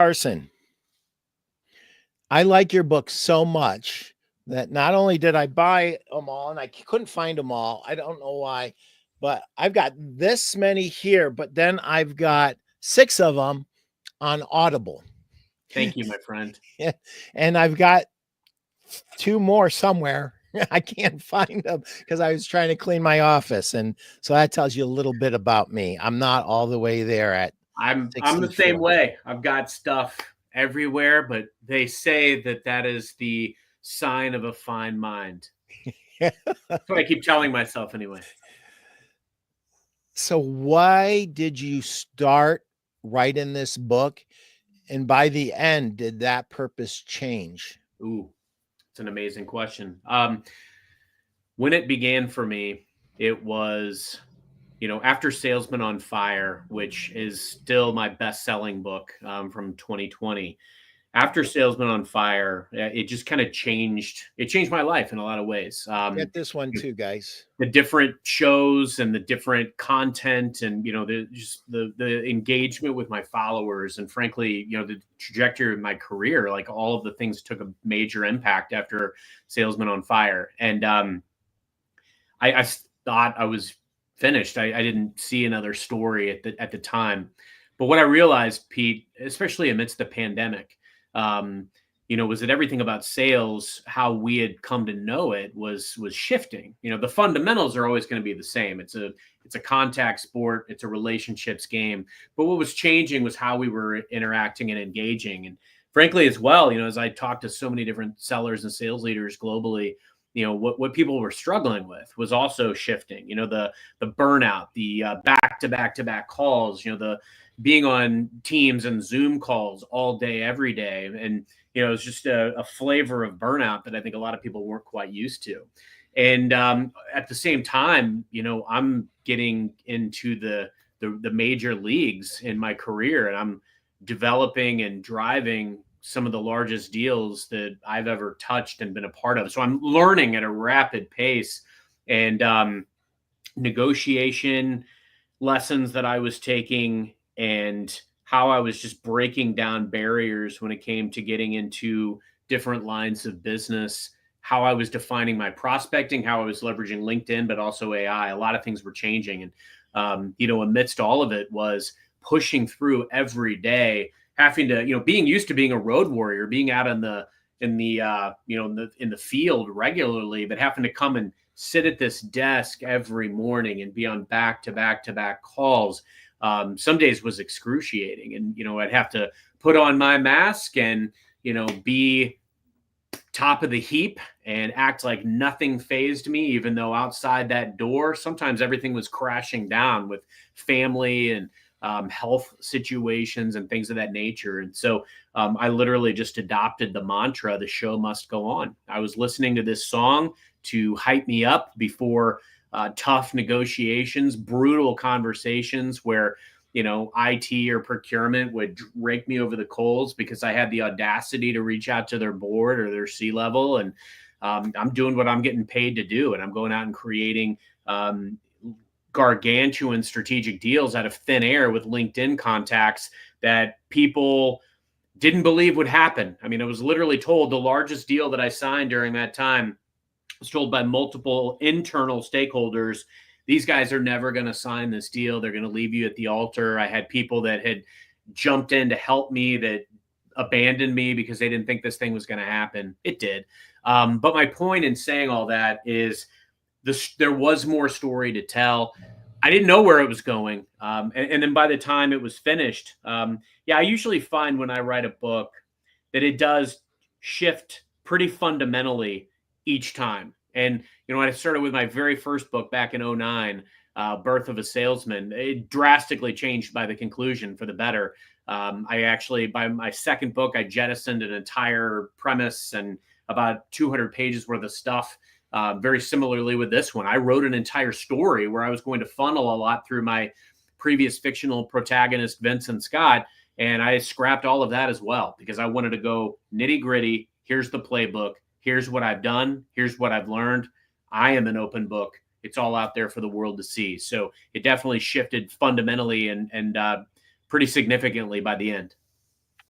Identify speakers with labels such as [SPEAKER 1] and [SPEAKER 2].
[SPEAKER 1] Carson, I like your book so much that not only did I buy them all, and I couldn't find them all, I don't know why, but I've got this many here, but then I've got 6 of them on Audible.
[SPEAKER 2] Thank you, my friend.
[SPEAKER 1] And I've got 2 more somewhere. I can't find them because I was trying to clean my office. And so that tells you a little bit about me. I'm not all the way there at
[SPEAKER 2] I'm
[SPEAKER 1] 64.
[SPEAKER 2] the same way. I've got stuff everywhere, but they say that is the sign of a fine mind. That's what I keep telling myself anyway.
[SPEAKER 1] So why did you start writing this book? And by the end, did that purpose change?
[SPEAKER 2] Ooh, it's an amazing question. When it began for me, it was, after Salesman on Fire, which is still my best-selling book from 2020. After Salesman on Fire, it just kind of changed. It changed my life in a lot of ways.
[SPEAKER 1] Get this one too, guys.
[SPEAKER 2] The different shows and the different content, and the engagement with my followers, and frankly, the trajectory of my career. Like all of the things took a major impact after Salesman on Fire, and I thought I was finished. I didn't see another story at the time, but what I realized, Pete, especially amidst the pandemic, was that everything about sales, how we had come to know it, was shifting. The fundamentals are always going to be the same. It's a contact sport. It's a relationships game. But what was changing was how we were interacting and engaging. And frankly, as well, as I talked to so many different sellers and sales leaders globally, what people were struggling with was also shifting. The burnout, the back-to-back calls, the being on Teams and Zoom calls all day, every day. And, it's just a flavor of burnout that I think a lot of people weren't quite used to. And at the same time, I'm getting into the major leagues in my career, and I'm developing and driving some of the largest deals that I've ever touched and been a part of. So I'm learning at a rapid pace, and negotiation lessons that I was taking, and how I was just breaking down barriers when it came to getting into different lines of business, how I was defining my prospecting, how I was leveraging LinkedIn, but also AI. A lot of things were changing. And, amidst all of it was pushing through every day, having to, being used to being a road warrior, being out in the field regularly, but having to come and sit at this desk every morning and be on back-to-back calls. Some days was excruciating, and, I'd have to put on my mask and, be top of the heap and act like nothing fazed me, even though outside that door, sometimes everything was crashing down with family and health situations and things of that nature. And so I literally just adopted the mantra, the show must go on. I was listening to this song to hype me up before tough negotiations, brutal conversations where, IT or procurement would rake me over the coals because I had the audacity to reach out to their board or their C-level. And I'm doing what I'm getting paid to do. And I'm going out and creating gargantuan strategic deals out of thin air with LinkedIn contacts that people didn't believe would happen. I mean, I was literally told the largest deal that I signed during that time was told by multiple internal stakeholders, these guys are never going to sign this deal. They're going to leave you at the altar. I had people that had jumped in to help me that abandoned me because they didn't think this thing was going to happen. It did. But my point in saying all that is there was more story to tell. I didn't know where it was going. And then by the time it was finished, I usually find when I write a book that it does shift pretty fundamentally each time. And, I started with my very first book back in 2009, Birth of a Salesman. It drastically changed by the conclusion for the better. By my second book, I jettisoned an entire premise and about 200 pages worth of stuff. Very similarly with this one, I wrote an entire story where I was going to funnel a lot through my previous fictional protagonist, Vincent Scott. And I scrapped all of that as well, because I wanted to go nitty gritty. Here's the playbook. Here's what I've done. Here's what I've learned. I am an open book. It's all out there for the world to see. So it definitely shifted fundamentally and pretty significantly by the end.